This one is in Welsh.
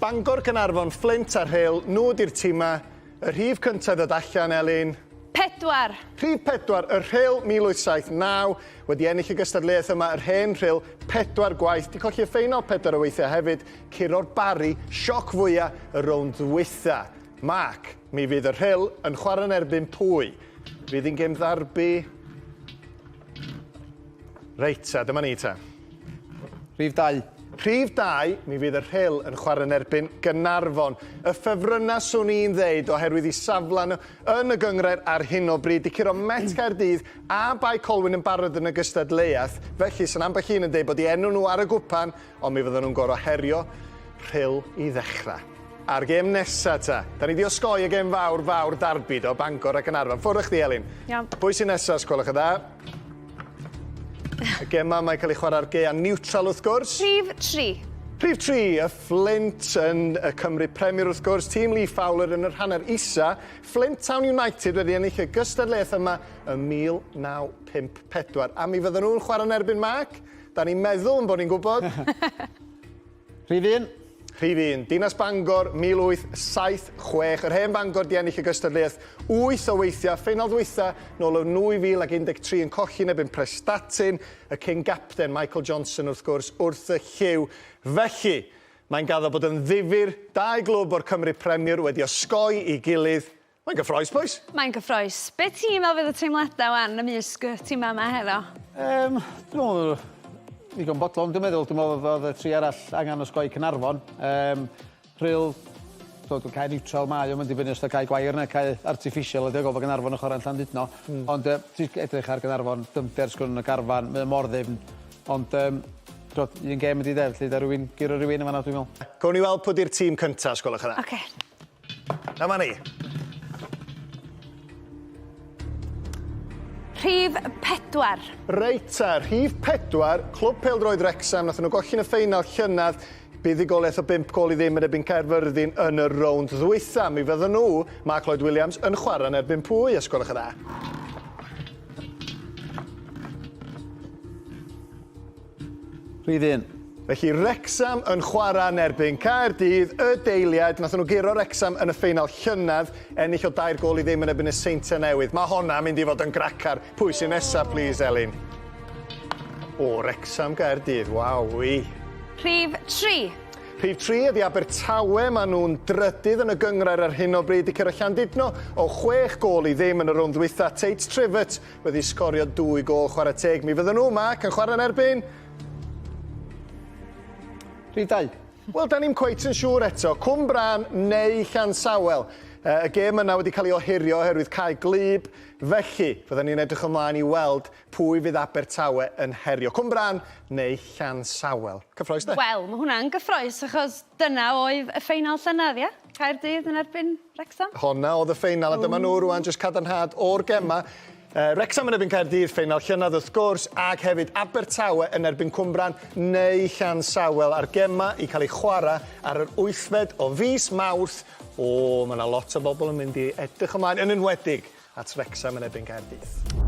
Bangor, Caernarfon, Flint a Rhyl, nhw di'r tîma. Y rhif cyntaf ddod allan, Elin. 4. Rhif 4, y Rhyl 1879, wedi ennill y gystadleuaeth yma, yr hen Rhyl, 4 gwaith. Di colli y ffeinal 4 o weithiau hefyd, curo'r Bari, sioc fwyaf y rownd ddwytha. Mac, mi fydd y Rhyl yn chwarae'n erbyn pwy? Fydd hi'n gêm ddarbu? Reit, dyma ni ta. Rhif 2. Rhif 2, mi fydd y Rhyl yn chwarae'n erbyn Gaernarfon. Y ffefrynnau swn i'n ddeud oherwydd i saflan yn y gyngred ar hyn o bryd. Di curo Met Caerdydd a Bai Colwyn yn barod yn y gystadleuaeth. Felly, sy'n ambell un yn dweud bod i enw nhw ar y gwpan, ond mi fydden nhw'n gorau herio Rhyl i ddechrau. A'r gêm nesa ta. Da ni di osgoi y gêm fawr darbu o Bangor a Gaernarfon. Ffwrdd chdi, Elin. Iawn. Pwy sy'n nesa, sgwelwch y dda? Y gêm yma mae cael ei chwarae'r gea neutral wrth gwrs. Rhif 3. Rhif 3, y Flint yn y Cymru Premier wrth gwrs. Tîm Lee Fowler yn yr hanner isa. Flint Town United wedi ennill y gystadleuaeth yma yn 1954. A mi fydden nhw'n chwarae'n erbyn Mac. Da ni'n meddwl yn bod ni'n gwybod. Rhif 1. Rhif 1, Dinas Bangor, 1876. Yr hen Bangor di ennill y gystadleuaeth 8 o weithiau. Ffeinal ddwytha, nôl o 2013 yn colli nebyn Prestatyn. Y King Captain, Michael Johnson, wrth gwrs, wrth y lliw. Felly, mae'n gaddo bod yn ddifyr. 2 glwb o'r Cymru Premier wedi osgoi i gilydd. Mae'n gyffroes, boys? Mae'n gyffroes. Be ti'n meddwl fydd y teimladau wan ymysg y tîm yma heno? Dwi'n meddwl, ddigon bodlon, dwi'n meddwl oedd y 3 arall angen osgoi Caernarfon. Rhyl, dwi'n cael neutral mae, ond mae'n dibynnu os da cael gwair neu cael artificial ydy o gofod Caernarfon yn chwarae'n Llandudno. Ond ti'n edrych ar Caernarfon, dymder sgwrn y garfan, mae'n mor ddifn. Ond un gêm ydi ddef, lle da rhywun, gyro rhywun yma na dwi'n meddwl. Gown ni weld pwy di'r tîm cyntaf, sgwylwch yna. Oce. Dyma ni. Rhif 4. Reit ta, rhif 4, clwb pêl-droed Wrexham, nath nhw golli'n y ffeinal llynedd, buddigolaeth o 5 gol i ddim yn erbyn Caerfyrddin yn y rownd ddwytha. Mi fydden nhw, Mark Lloyd Williams, yn chwarae'n erbyn pwy, ysgolwch y dda. Rhif 1. Felly Wrexham yn chwarae'n erbyn Caerdydd, y deiliad, nath nhw giro Wrexham yn y ffeinal llynedd, ennill o 2 gol i ddim yn erbyn y Seintiau Newydd. Mae honna mynd i fod yn gracar. Pwy sy'n nesa, please, Elin? O, Wrexham Caerdydd, waw, wi. Rhif 3. Rhif 3 ydi Abertawe, maen nhw'n drydydd yn y gyngred ar hyn o bryd i cyrra Llandudno o 6 gol i ddim yn y rownd ddwytha. Tate Trivett wedi sgorio 2 gol chwarae teg. Mi fydden nhw, Mark, yn chwarae'n erbyn? Rhif 2. Wel, da ni'n cweit yn siŵr eto. Cwm Bran neu Llansawel. Y gêm yna wedi cael ei ohirio oherwydd cael glyb. Felly, fydden ni'n edrych ymlaen i weld pwy fydd Abertawe yn herio. Cwm Bran neu Llansawel. Cyffroes, de? Wel, mae hwnna'n gyffroes achos dyna oedd y ffeinal llynedd, ia? Caerdydd yn erbyn Wrexham. Honna oedd y ffeinal, a dyma nhw rwan jyst cadarnhad o'r gema. Wrexham yn erbyn Caerdydd, ffeinal llynedd wrth gwrs, ac hefyd Abertawe yn erbyn Cwm Bran neu Llansawel a'r gema i cael ei chwarae ar yr 8fed o fis Mawrth. O, mae yna lot o bobl yn mynd i edrych ymlaen yn enwedig at Wrexham yn erbyn Caerdydd.